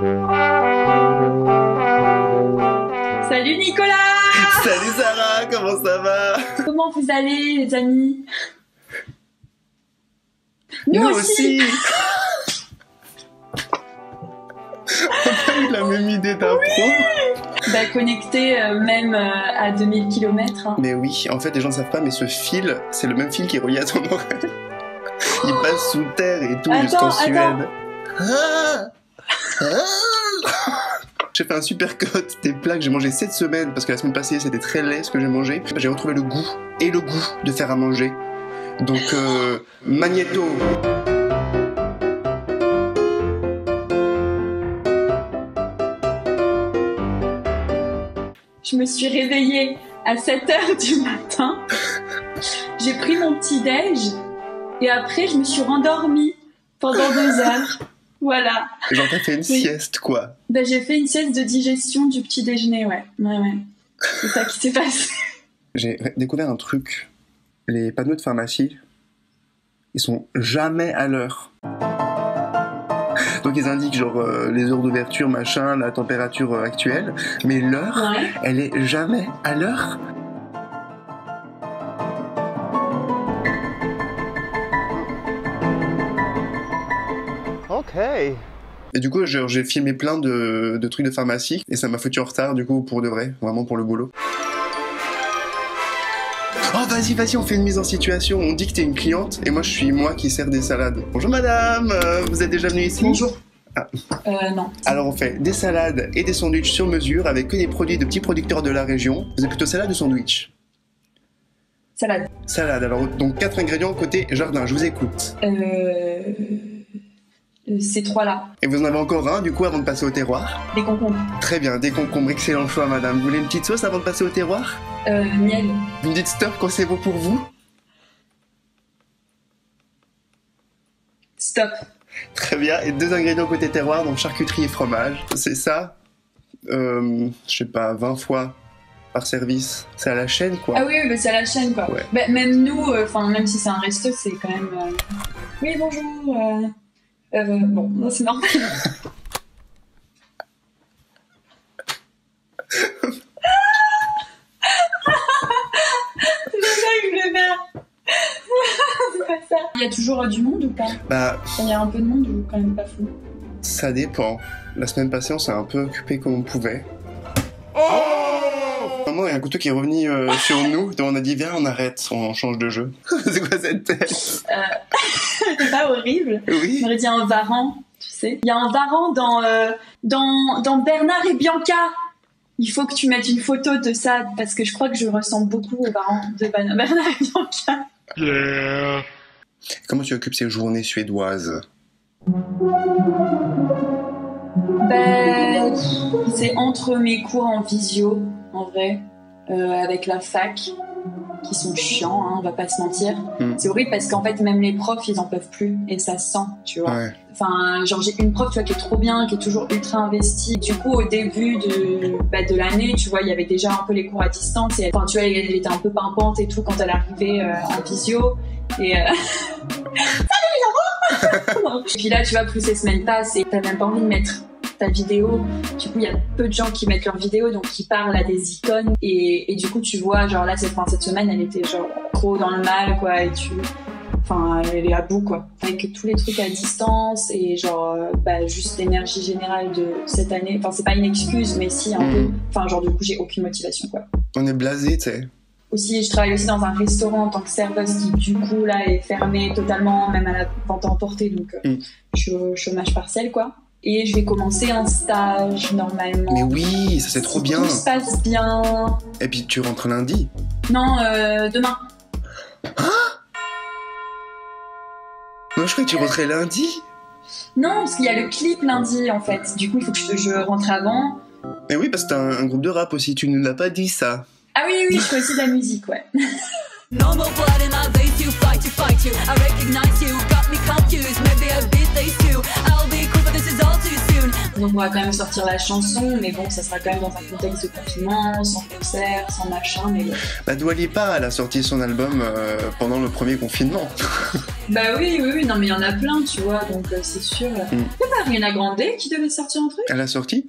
Salut Nicolas! Salut Sarah, comment ça va? Comment vous allez les amis? Nous aussi. On a eu la même idée d'impro. Bah, connecté même à 2000 km. Hein. Mais oui, en fait les gens ne savent pas, mais ce fil, c'est le même fil qui est relié à ton oreille. Il passe sous terre et tout jusqu'en Suède. J'ai fait un super cut des plats que j'ai mangé cette semaine parce que la semaine passée c'était très laid ce que j'ai mangé. J'ai retrouvé le goût de faire à manger. Donc Magnéto. Je me suis réveillée à 7h du matin. J'ai pris mon petit déj et après je me suis rendormie pendant 2 heures. Voilà. Genre t'as fait une sieste quoi. Ben, j'ai fait une sieste de digestion du petit déjeuner, ouais. C'est ça qui s'est passé. J'ai découvert un truc. Les panneaux de pharmacie, ils sont jamais à l'heure. Donc ils indiquent genre les heures d'ouverture, machin, la température actuelle, mais l'heure, elle est jamais à l'heure. Ok. Et du coup, j'ai filmé plein de trucs de pharmacie et ça m'a foutu en retard du coup pour de vrai, vraiment pour le boulot. Oh vas-y, on fait une mise en situation. On dit que t'es une cliente et moi je suis moi qui sers des salades. Bonjour madame, vous êtes déjà venue ici? Bonjour. Ah. Non. Alors on fait des salades et des sandwichs sur mesure avec que des produits de petits producteurs de la région. Vous êtes plutôt salade ou sandwich? Salade. Salade, alors donc 4 ingrédients côté jardin, je vous écoute. Ces 3-là. Et vous en avez encore un du coup avant de passer au terroir? Des concombres. Très bien, des concombres, excellent choix madame. Vous voulez une petite sauce avant de passer au terroir? Miel. Vous me dites stop quand c'est bon pour vous? Stop. Très bien, et 2 ingrédients côté terroir, donc charcuterie et fromage. C'est ça, je sais pas, 20 fois par service. C'est à la chaîne quoi. Ah oui, mais c'est à la chaîne quoi. Ouais. Bah, même nous, même si c'est un resto, c'est quand même... Oui, bonjour. Bon, non, c'est normal. C'est pas ça. Il y a toujours du monde ou pas? Bah... Il y a un peu de monde ou quand même pas fou? Ça dépend. La semaine passée, on s'est un peu occupé comme on pouvait. Maman, il y a un couteau qui est revenu sur nous, donc on a dit viens, on arrête, on change de jeu. C'est quoi cette tête? C'est pas horrible? Oui. On aurait dit un varan, tu sais. Il y a un varan dans Bernard et Bianca. Il faut que tu mettes une photo de ça, parce que je crois que je ressemble beaucoup au varan de Bernard et Bianca. Yeah. Comment tu occupes ces journées suédoises? Ben, c'est entre mes cours en visio, en vrai, avec la fac, qui sont chiants, hein, on va pas se mentir. C'est horrible parce qu'en fait, même les profs, ils en peuvent plus, et ça se sent, tu vois. Ouais. Enfin, genre, j'ai une prof, tu vois, qui est trop bien, qui est toujours ultra investie. Du coup, au début de l'année, tu vois, il y avait déjà un peu les cours à distance, et enfin, tu vois, elle était un peu pimpante et tout quand elle arrivait en visio, et salut les enfants. Et puis là, tu vois, plus les semaines passent, et t'as même pas envie de mettre ta vidéo. Du coup, il y a peu de gens qui mettent leur vidéo, donc qui parlent à des icônes, et du coup, tu vois, genre là, cette semaine, elle était genre trop dans le mal, quoi, et enfin, elle est à bout, quoi. Avec tous les trucs à distance et genre, juste l'énergie générale de cette année. Enfin, c'est pas une excuse, mais si, un peu. Enfin, genre, du coup, j'ai aucune motivation, quoi. On est blasé, tu sais. Aussi, je travaille aussi dans un restaurant en tant que serveuse qui, du coup, là, est fermé totalement, même à la vente à emporter, donc je suis au chômage partiel, quoi. Et je vais commencer un stage, normalement. Mais oui, ça c'est trop bien. Tout se passe bien. Et puis, tu rentres lundi? Non, demain. Hein? Non, je croyais que tu rentrais lundi. Non, parce qu'il y a le clip lundi, en fait. Du coup, il faut que je rentre avant. Mais oui, parce que t'as un groupe de rap aussi, tu nous l'as pas dit, ça. Ah oui, je fais aussi de la musique, ouais. Donc on va quand même sortir la chanson, mais bon, ça sera quand même dans un contexte de confinement, sans concert, sans machin, mais... Bah Dua Lipa, elle a sorti son album pendant le premier confinement. Bah oui, non mais il y en a plein, tu vois, donc c'est sûr. C'est pas Ariana Grande qui devait sortir un truc? Elle a sorti?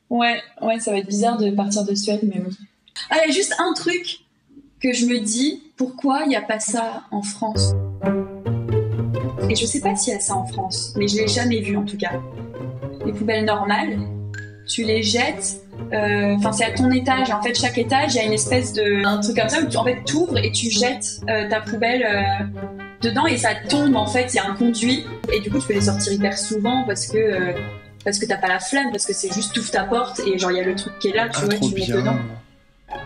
Ouais, ça va être bizarre de partir de Suède, mais bon. Ah, il y a juste un truc que je me dis, pourquoi il n'y a pas ça en France? Et je sais pas s'il y a ça en France, mais je l'ai jamais vu en tout cas. Les poubelles normales, tu les jettes, c'est à ton étage. En fait, chaque étage, il y a une espèce de un truc comme ça où tu, en fait, t'ouvres et tu jettes ta poubelle dedans et ça tombe. En fait, il y a un conduit et du coup, tu peux les sortir hyper souvent parce que t'as pas la flemme, parce que c'est juste t'ouvres ta porte et genre il y a le truc qui est là, tu vois, tu le mets dedans.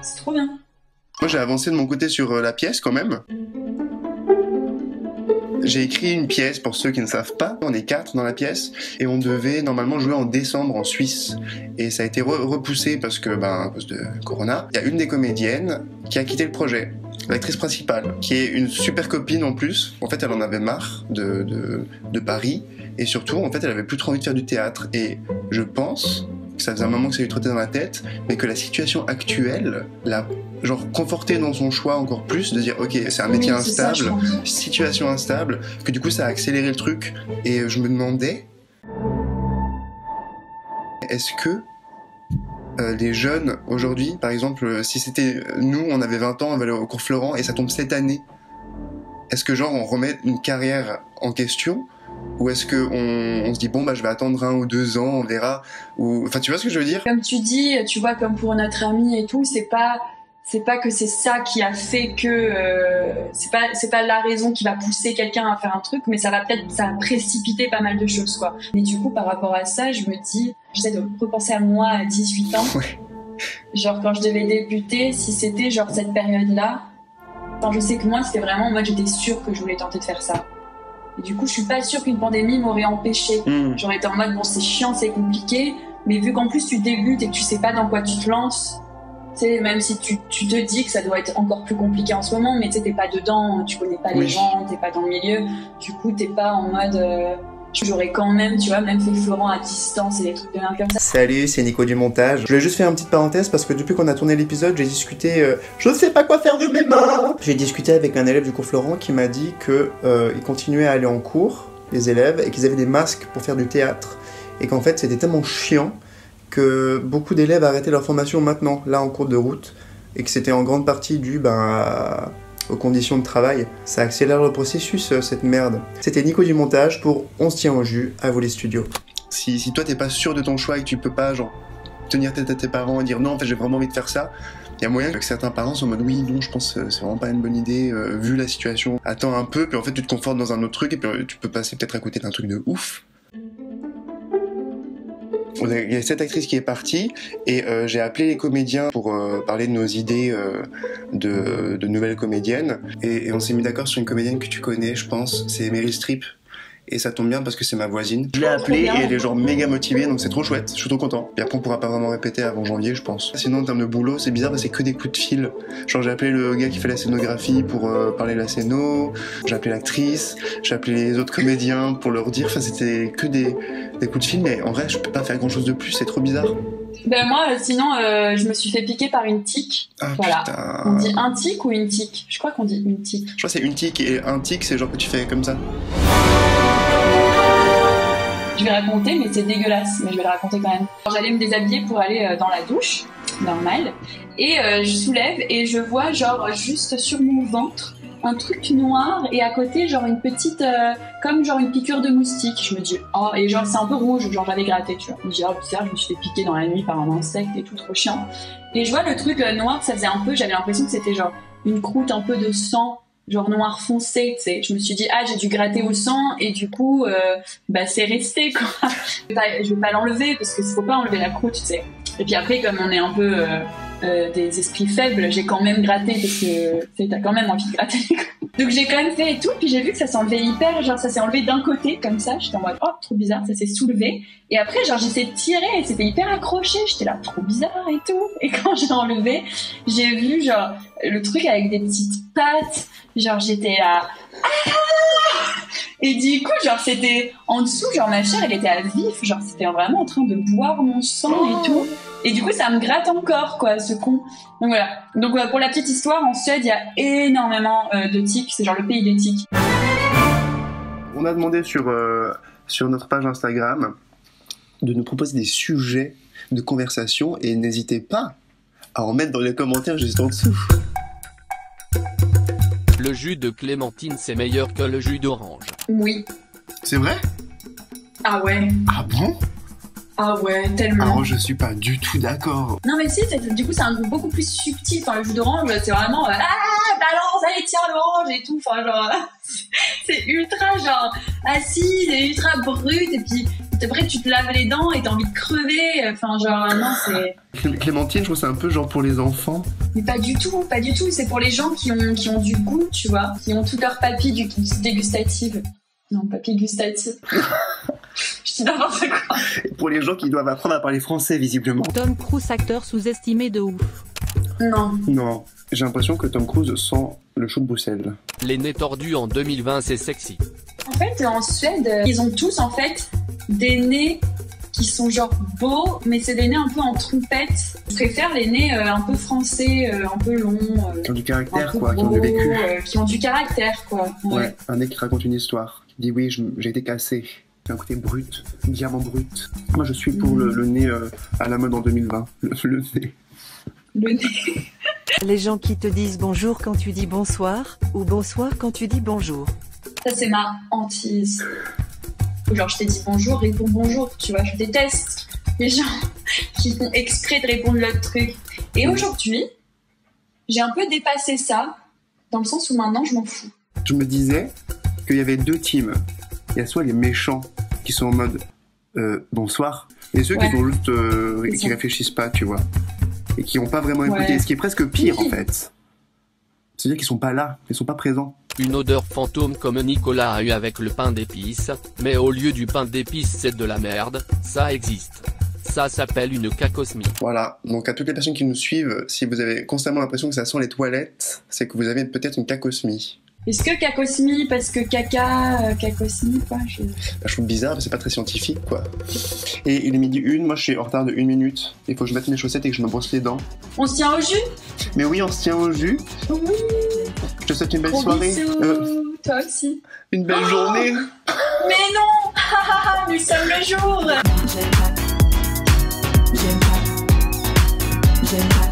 C'est trop bien. Moi, j'ai avancé de mon côté sur la pièce quand même. J'ai écrit une pièce, pour ceux qui ne savent pas. On est 4 dans la pièce et on devait normalement jouer en décembre en Suisse. Et ça a été repoussé parce que, à cause de Corona. Il y a une des comédiennes qui a quitté le projet. L'actrice principale, qui est une super copine en plus. En fait, elle en avait marre de Paris. Et surtout, en fait, elle avait plus trop envie de faire du théâtre. Et je pense que ça faisait un moment que ça lui trottait dans la tête, mais que la situation actuelle l'a conforté dans son choix encore plus, de dire ok, c'est un métier instable, situation instable, que du coup ça a accéléré le truc. Et je me demandais, est-ce que les jeunes aujourd'hui, par exemple, si c'était nous, on avait 20 ans, on allait au cours Florent et ça tombe cette année, est-ce que on remet une carrière en question? Ou est-ce qu'on se dit, je vais attendre 1 ou 2 ans, on verra. Enfin, tu vois ce que je veux dire? Comme tu dis, tu vois, comme pour notre ami et tout, c'est pas que c'est ça qui a fait que... c'est pas la raison qui va pousser quelqu'un à faire un truc, mais ça va précipiter pas mal de choses, quoi. Mais du coup, par rapport à ça, je me dis, j'essaie de repenser à moi à 18 ans. Ouais. Genre, quand je devais débuter, si c'était cette période-là, je sais que moi, c'était vraiment... Moi, j'étais sûre que je voulais tenter de faire ça. Et du coup, je suis pas sûre qu'une pandémie m'aurait empêchée. J'aurais été en mode, c'est chiant, c'est compliqué, mais vu qu'en plus tu débutes et que tu sais pas dans quoi tu te lances, tu sais, même si tu te dis que ça doit être encore plus compliqué en ce moment, mais tu sais, t'es pas dedans, tu connais pas les gens, t'es pas dans le milieu, du coup, t'es pas en mode... J'aurais quand même, tu vois, même fait Florent à distance et des trucs de même comme ça. Salut, c'est Nico du montage. Je voulais juste faire une petite parenthèse parce que depuis qu'on a tourné l'épisode, j'ai discuté... je ne sais pas quoi faire de mes mains. J'ai discuté avec un élève du cours Florent qui m'a dit que ils continuaient à aller en cours, les élèves, et qu'ils avaient des masques pour faire du théâtre. Et qu'en fait, c'était tellement chiant que beaucoup d'élèves arrêtaient leur formation maintenant, là, en cours de route, et que c'était en grande partie dû aux conditions de travail. Ça accélère le processus, cette merde. C'était Nico du montage pour On se tient au jus, à vous les studios. Si toi t'es pas sûr de ton choix et que tu peux pas tenir tête à tes parents et dire non, en fait j'ai vraiment envie de faire ça, il y a moyen que certains parents soient en mode oui, non, je pense que c'est vraiment pas une bonne idée vu la situation. Attends un peu, puis en fait tu te confortes dans un autre truc et puis tu peux passer peut-être à côté d'un truc de ouf. Il y a cette actrice qui est partie et j'ai appelé les comédiens pour parler de nos idées de nouvelles comédiennes et on s'est mis d'accord sur une comédienne que tu connais, je pense, c'est Meryl Streep. Et ça tombe bien parce que c'est ma voisine. Je l'ai appelée et elle est méga motivée, donc c'est trop chouette, je suis trop content. Et après on pourra pas vraiment répéter avant janvier, je pense. Sinon en termes de boulot, c'est bizarre, c'est que des coups de fil. J'ai appelé le gars qui fait la scénographie pour parler de la scéno, j'ai appelé l'actrice, j'ai appelé les autres comédiens pour leur dire, c'était que des coups de fil, mais en vrai je peux pas faire grand chose de plus, c'est trop bizarre. Moi, sinon, je me suis fait piquer par une tique. Ah, voilà. Putain. On dit un tic ou une tique? Je crois qu'on dit une tique. Je crois que c'est une tique et un tic, c'est genre que tu fais comme ça. Je vais raconter, mais c'est dégueulasse, mais je vais le raconter quand même. J'allais me déshabiller pour aller dans la douche, normal, et je soulève et je vois juste sur mon ventre un truc noir et à côté une petite comme une piqûre de moustique. Je me dis et c'est un peu rouge, j'avais gratté, tu vois. Je me dis bizarre, je me suis fait piquer dans la nuit par un insecte et tout, trop chiant. Et je vois le truc noir, ça faisait un peu, j'avais l'impression que c'était une croûte un peu de sang, noir foncé, tu sais. Je me suis dit j'ai dû gratter au sang et du coup c'est resté, quoi. Je vais pas l'enlever parce que faut pas enlever la croûte, tu sais. Et puis après, comme on est un peu des esprits faibles, j'ai quand même gratté parce que t'as quand même envie de gratter. Donc j'ai quand même fait et tout, puis j'ai vu que ça s'enlevait hyper, ça s'est enlevé d'un côté comme ça, j'étais en mode trop bizarre, ça s'est soulevé. Et après j'essayais de tirer et c'était hyper accroché, j'étais là trop bizarre et tout. Et quand j'ai enlevé, j'ai vu le truc avec des petites pattes, j'étais là et du coup c'était en dessous, ma chair elle était à vif, c'était vraiment en train de boire mon sang et tout. Et du coup, ça me gratte encore, quoi, ce con. Donc voilà. Donc pour la petite histoire, en Suède, il y a énormément de tiques. C'est le pays des tiques. On a demandé sur notre page Instagram de nous proposer des sujets de conversation et n'hésitez pas à en mettre dans les commentaires juste en dessous. Le jus de clémentine c'est meilleur que le jus d'orange. Oui. C'est vrai? Ah ouais. Ah bon? Ah ouais, tellement. Alors je suis pas du tout d'accord. Non mais si, du coup c'est un goût beaucoup plus subtil. Enfin, le jus d'orange, c'est vraiment balance, allez tiens l'orange et tout. Enfin genre, c'est ultra genre acide et ultra brut et puis après tu te laves les dents et t'as envie de crever. Enfin genre non c'est. Clémentine, je trouve c'est un peu genre pour les enfants. Mais pas du tout. C'est pour les gens qui ont du goût, tu vois, qui ont toute leur papille dégustative. Non, papille gustative. Je dis n'importe quoi. Et pour les gens qui doivent apprendre à parler français, visiblement. Tom Cruise, acteur sous-estimé de ouf. Non. Non, j'ai l'impression que Tom Cruise sent le chou de Bruxelles. Les nez tordus en 2020 c'est sexy. En fait, en Suède, ils ont tous en fait des nez qui sont genre beaux, mais c'est des nez un peu en trompette. Je préfère les nez un peu français, un peu longs. Qui ont du caractère, quoi, qui ont du vécu. Qui ont du caractère, quoi. Ouais, un nez qui raconte une histoire. Qui dit oui, j'ai été cassé. C'est un côté brut, diamant brut. Moi, je suis pour le nez à la mode en 2020. Le nez. Le nez. Les gens qui te disent bonjour quand tu dis bonsoir, ou bonsoir quand tu dis bonjour. Ça, c'est ma hantise. Genre, je t'ai dit bonjour, réponds bonjour. Tu vois, je déteste les gens qui font exprès de répondre l'autre truc. Et aujourd'hui, j'ai un peu dépassé ça, dans le sens où maintenant, je m'en fous. Je me disais qu'il y avait deux teams. Il y a soit les méchants qui sont en mode bonsoir, et ceux qui sont juste qui réfléchissent pas, tu vois, et qui n'ont pas vraiment écouté. Ce qui est presque pire en fait. C'est-à-dire qu'ils sont pas là, ils sont pas présents. Une odeur fantôme comme Nicolas a eu avec le pain d'épices, mais au lieu du pain d'épices c'est de la merde, ça existe. Ça s'appelle une cacosmie. Voilà, donc à toutes les personnes qui nous suivent, si vous avez constamment l'impression que ça sent les toilettes, c'est que vous avez peut-être une cacosmie. Est-ce que cacosmie, parce que cacosmie, quoi, je trouve bizarre, mais c'est pas très scientifique, quoi. Et il est 12h01, moi je suis en retard de 1 minute. Il faut que je mette mes chaussettes et que je me brosse les dents. On se tient au jus? Mais oui, on se tient au jus. Oui. Je te souhaite une belle Gros soirée. Bisous. Toi aussi. Une belle journée. Mais non. Nous sommes le jour. J'aime pas.